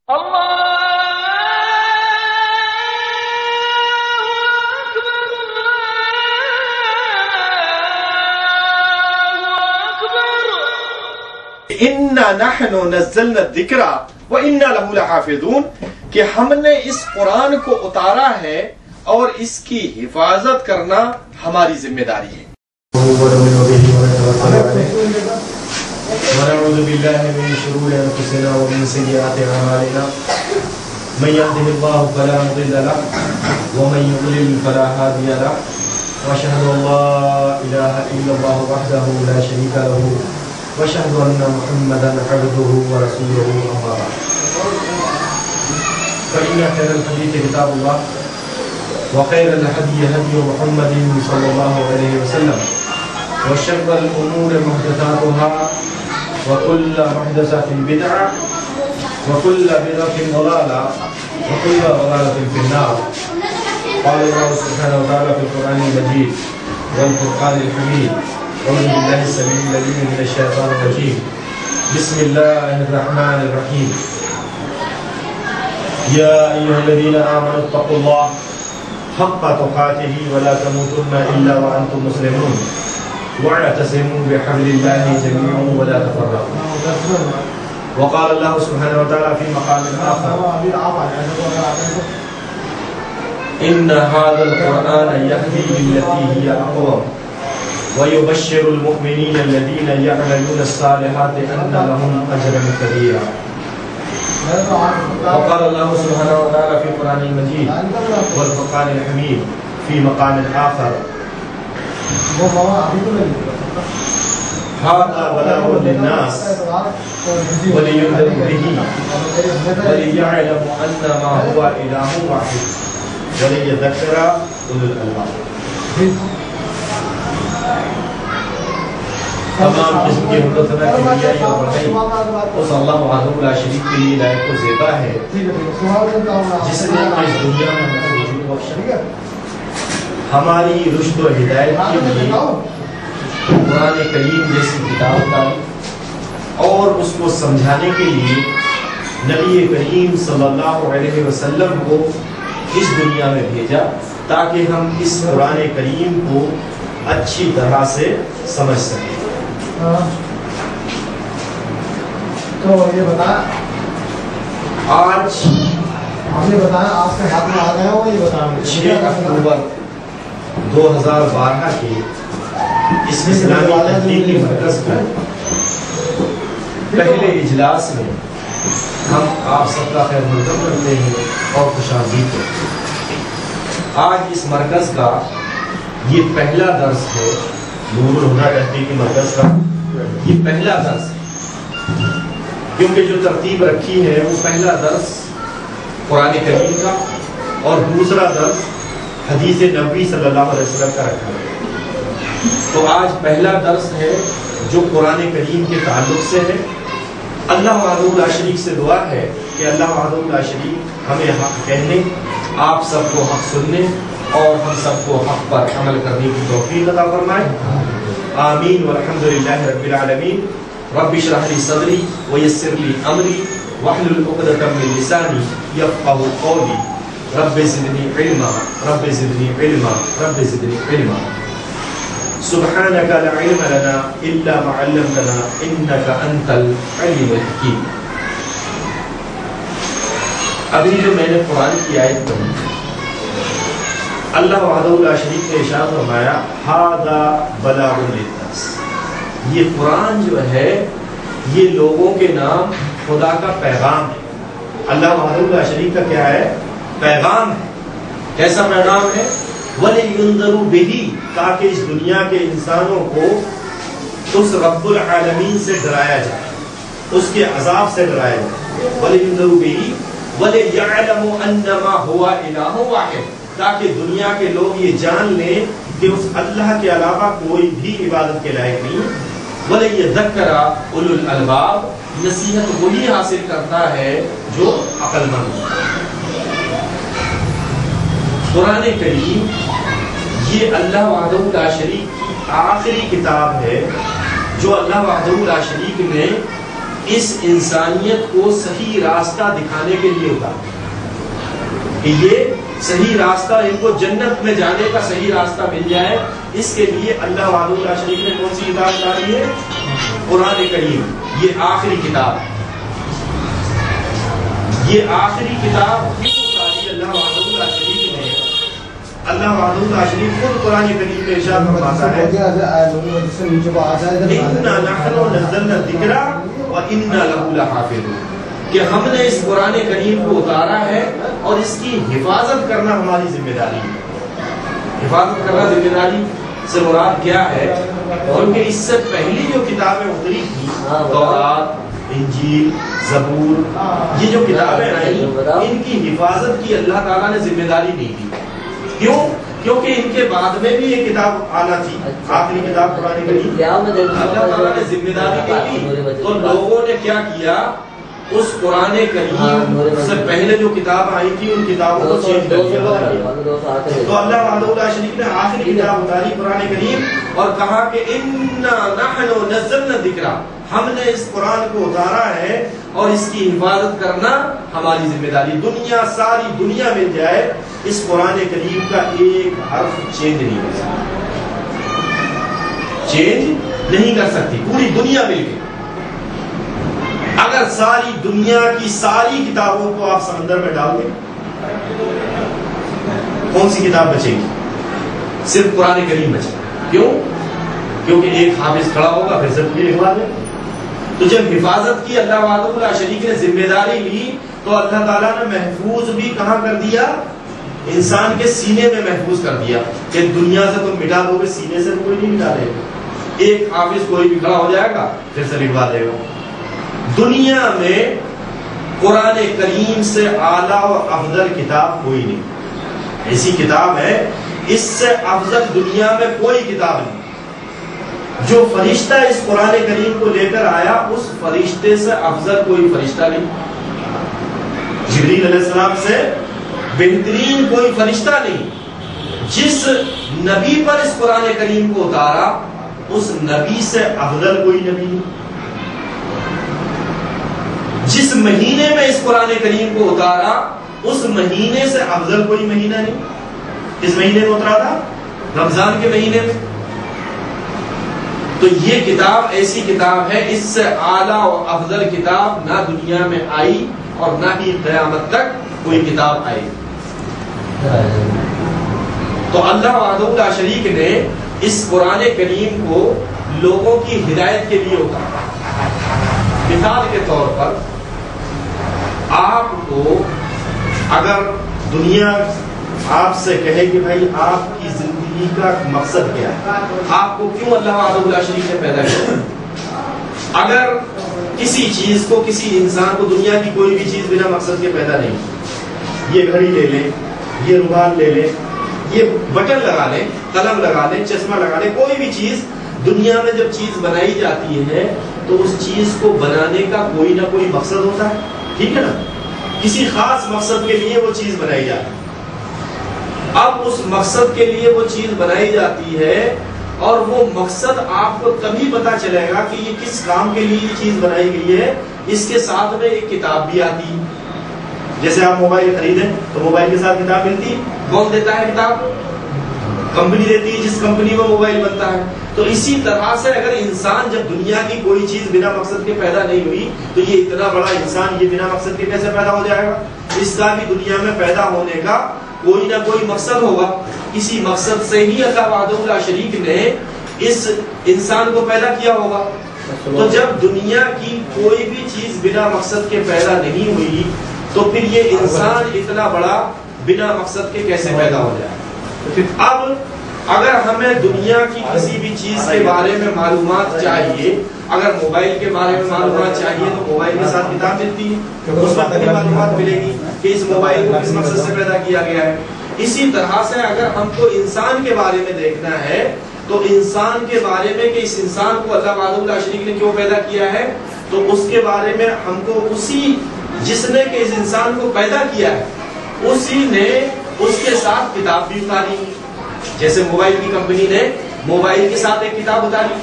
اِنَّا نَحْنُ نَزَّلْنَا الذِّكْرَ وَإِنَّا لَهُ لَحَافِظُونَ کہ ہم نے اس قرآن کو اتارا ہے اور اس کی حفاظت کرنا ہماری ذمہ داری ہے۔ ونعوذ باللہ من شرور انفسنا ومن سیئات اعمالنا من يهده الله فلا مضل له ومن يضلل فلا هادي له واشهد ان لا اله الا الله وحده لا شريك له واشهد ان محمدا عبده ورسوله اما بعد فان خير الحديث كتاب الله وخير الهدي هدي محمد صلى الله عليه وسلم وشر الامور محدثاتها وكل محدثة بدعة وكل بدعة ضلالة وكل ضلالة في النار قال الله سبحانه وتعالى في القرآن المجيد والفرقان الحميد أعوذ بالله السميع العليم من الشيطان الرجيم بسم الله الرحمن الرحيم يا أيها الذين آمنوا اتقوا الله حق تقاته ولا تموتن إلا وأنتم مسلمون واعتصموا بحبل الله جميعا ولا تفرقوا وقال الله سبحانه وتعالى في مقام آخر إن هذا القرآن يهدي للتي هي أقوم ويبشر المؤمنين الذين يعملون الصالحات أن لهم أجرا كبيرا وقال الله سبحانه وتعالى في القرآن المجيد والفرقان الحميد في مقام آخر هذا بلاغ للناس ولينذروا به وليعلموا أنما هو إله واحد وليذكر أولو الألباب تمام قسم کی حکمتنا کبریائی اور بڑھائی اس اللہ وحدہ لا شریک کے لیے لائق و زیبا ہے جس نے اس دنیا میں وجود بخشا ہماری رشد و ہدایت کے لیے قرآن کریم جیسی کتاب اتاری اور اس کو سمجھانے کے لیے نبی کریم صلی اللہ علیہ وسلم کو اس دنیا میں بھیجا تاکہ ہم اس قرآن کریم کو اچھی طرح سے سمجھ سکیں۔ تو یہ بتا آج آپ نے بتایا آپ کے ہاتھ میں آ گیا ہو یہ بتا 6 اکتوبر 2012 کے اس اسلامی تحقیقی مرکز کے پہلے اجلاس میں ہم آپ سب کا خیر مقدم کرتے ہیں اور خوش آمدید کرتے ہیں۔ آج اس مرکز کا یہ پہلا درس ہے، نور الہدیٰ تحقیقی مرکز کا یہ پہلا درس ہے، کیونکہ جو ترتیب رکھی ہے وہ پہلا درس قرآن کریم کا اور دوسرا درس حدیث نبوی صلی اللہ علیہ وسلم کا رکھا ہے۔ تو آج پہلا درس ہے جو قرآن کریم کے تعلق سے ہے۔ اللہ وحدہ لا شریک سے دعا ہے کہ اللہ وحدہ لا شریک ہمیں حق کہنے، آپ سب کو حق سننے اور ہم سب کو حق پر عمل کرنے کی توفیق عطا فرمائے، آمین والحمدللہ رب العالمین۔ رب اشرح لی صدری ویسر لی امری واحلل عقدۃ من لسانی یفقهوا قولی رب زدنی علما رب زدنی علما رب زدنی علما سبحانك لا علم لنا الا ما علمتنا انك انت العلیم الحکیم۔ ابھی جو میں نے قرآن کی آیت پڑھی، اللہ وحدہ لا شریک نے ارشاد فرمایا ھذا بلاغ للناس، یہ قرآن جو ہے یہ لوگوں کے نام خدا کا پیغام ہے۔ اللہ وحدہ لا شریک کا کیا ہے؟ پیغام ہے۔ کیسا پیغام ہے؟ وَلِيُنذَرُوا بِهِ، تاکہ اس دنیا کے انسانوں کو اس رب العالمین سے ڈرایا جائے، اس کے عذاب سے ڈرایا جائے۔ وَلِيُنذَرُوا بِهِ وَلِيَعْلَمُوا أَنَّمَا هُوَ إِلَٰهٌ وَاحِدٌ، تاکہ دنیا کے لوگ یہ جان لیں کہ اس اللہ کے علاوہ کوئی بھی عبادت کے لائق نہیں۔ وَلِيَذَّكَّرَ أُولُو الْأَلْبَابِ، نصیحت وہی حاصل کرتا ہے جو عقل مند ہے۔ قرآن کریم یہ اللہ وحدہ لا شریک کی آخری کتاب ہے جو اللہ وحدہ لا شریک نے اس انسانیت کو صحیح راستہ دکھانے کے لیے اتارا کہ یہ صحیح راستہ ان کو جنت میں جانے کا صحیح راستہ مل جائے. اس کے لیے اللہ وحدہ لا شریک نے کون سی کتاب اتاری ہے؟ قرآن کریم. یہ آخری کتاب، یہ آخری کتاب کیوں اتاری اللہ وحدہ لا شریک نے؟ اللہ وحدہ لا شریک خود قرآن کریم میں ارشاد فرماتا ہے اِنَّا نَحْنُ نَزَّلْنَا الذِّكْرَ وَإِنَّا لَهُ لَحَافِظُونَ، کہ ہم نے اس قرآن کریم کو اتارا ہے اور اس کی حفاظت کرنا ہماری ذمہ داری ہے. حفاظت کرنا ذمہ داری سے مراد کیا ہے؟ کیونکہ اس سے پہلی جو کتابیں اتری تھی، تورات، انجیل، زبور، یہ جو کتابیں آئیں ان کی حفاظت کی اللہ تعالیٰ نے ذمہ داری نہیں دی. کیوں؟ کیونکہ ان کے بعد میں بھی یہ کتاب آنا تھی، آخری کتاب قرآن کریم. اللہ تعالیٰ نے ذمہ داری نہیں دی تو لوگوں نے کیا کیا؟ اس قرآن کریم سے پہلے جو کتاب آئی تھی ان کتابوں کو چینج کر دیا. تو اللہ وحدہ لا شریک نے آخری کتاب اتاری قرآن کریم اور کہا کہ اِنَّا نَحْنُ نَزَّلْنَا الذِّكْرَ، ہم نے اس قرآن کو اتارا ہے اور اس کی حفاظت کرنا ہماری ذمہ داری. دنیا، ساری دنیا مل جائے، اس قرآن کریم کا ایک حرف چینج نہیں کر سکتی، چینج نہیں کر سکتی پوری دنیا مل گئی. اگر ساری دنیا کی ساری کتابوں کو آپ سمندر میں ڈال دیں، کون سی کتاب بچے گی؟ صرف قرآن کریم بچے گا. کیوں؟ کیونکہ ایک حافظ کھڑا ہوگا پھر سے پوری لکھوا دے. تو جب حفاظت کی اللہ وحدہ لا شریک نے ذمہ داری لی تو اللہ تعالیٰ نے محفوظ بھی کہاں کر دیا؟ انسان کے سینے میں محفوظ کر دیا کہ دنیا سے تم مٹا دو گے، سینے سے کوئی نہیں مٹا دے گا. ایک حافظ کوئی بھی کھڑا ہو جائے گا پھر سے لکھوا دے گا. دنیا میں قرآن کریم سے اعلیٰ و افضل کتاب کوئی نہیں. ایسی کتاب ہے اس سے افضل دنیا میں کوئی کتاب نہیں. جو فرشتہ اس قرآن کریم کو لے کر آیا اس فرشتے سے افضل کوئی فرشتہ نہیں. جبریل علیہ السلام سے بہترین کوئی فرشتہ نہیں. جس نبی پر اس قرآن کریم کو اتارا اس نبی سے افضل کوئی نبی نہیں. جس مہینے میں اس قرآن کریم کو اتارا اس مہینے سے افضل کوئی مہینہ نہیں. کس مہینے میں اترا تھا؟ رمضان کے مہینے میں. تو یہ کتاب ایسی کتاب ہے، اس سے اعلیٰ و افضل کتاب نہ دنیا میں آئی اور نہ ہی قیامت تک کوئی کتاب آئی. تو اللہ وحدہ لا شریک نے اس قرآن کریم کو لوگوں کی ہدایت کے لیے اتارا. مثال کے طور پر آپ کو اگر دنیا آپ سے کہے کہ بھائی آپ کی زندگی کا مقصد کیا ہے، آپ کو کیوں اللہ وحدہ لا شریک نے پیدا کیا؟ اگر کسی چیز کو، کسی انسان کو دنیا کی کوئی بھی چیز بنا مقصد کے پیدا نہیں. یہ گھڑی لے لیں، یہ رومال لے لیں، یہ بٹن لگا لیں، قلم لگا لیں، چشمہ لگا لیں، کوئی بھی چیز دنیا میں جب چیز بنائی جاتی ہے تو اس چیز کو بنانے کا کوئی نہ کوئی مقصد ہوتا ہے. ٹھیک ہے نا؟ کسی خاص مقصد کے لیے وہ چیز بنائی جاتی ہے. اب اس مقصد کے لیے وہ چیز بنائی جاتی ہے اور وہ مقصد آپ کو تبھی پتا چلے گا کہ یہ کس کام کے لیے یہ چیز بنائی گئی ہے. اس کے ساتھ میں ایک کتاب بھی آتی ہے. جیسے آپ موبائل خریدیں تو موبائل کے ساتھ کتاب ملتی. کون دیتا ہے کتاب؟ کمپنی دیتی ہے، جس کمپنی میں موبائل بنتا ہے. تو اسی طرح سے اگر انسان جب دنیا کی کوئی چیز بنا مقصد کے پیدا نہیں ہوئی تو یہ اتنا بڑا انسان یہ بنا مقصد کے کیسے پیدا ہو جائے گا؟ اس کا بھی دنیا میں پیدا ہونے کا کوئی نہ کوئی مقصد ہوگا. اسی مقصد سے ہی اللہ وحدہ لا شریک نے اس انسان کو پیدا کیا ہوگا. تو جب دنیا کی کوئی بھی چیز بنا مقصد کے پیدا نہیں ہوئی تو پھر یہ انسان اتنا بڑا بنا مقصد کے کیسے پیدا ہو جائے؟ اب اگر ہمیں دنیا کی کسی بھی چیز کے بارے میں معلومات چاہیے، اگر موبائل کے بارے میں معلومات چاہیے تو موبائل کے ساتھ کتاب ملتی ہے، اس وقت بھی معلومات ملے گی کہ اس موبائل کو کس مقصد سے پیدا کیا گیا ہے. اسی طرح سے اگر ہم کو انسان کے بارے میں دیکھنا ہے تو انسان کے بارے میں کہ اس انسان کو اللہ وحدہ لا شریک نے کیوں پیدا کیا ہے تو اس کے بارے میں ہم کو اسی جس نے کہ اس انسان کو پیدا کیا ہے اسی نے اس کے ساتھ کتاب بھی اتاری. جیسے موبائل کی کمپنی نے موبائل کے ساتھ ایک کتاب اتاری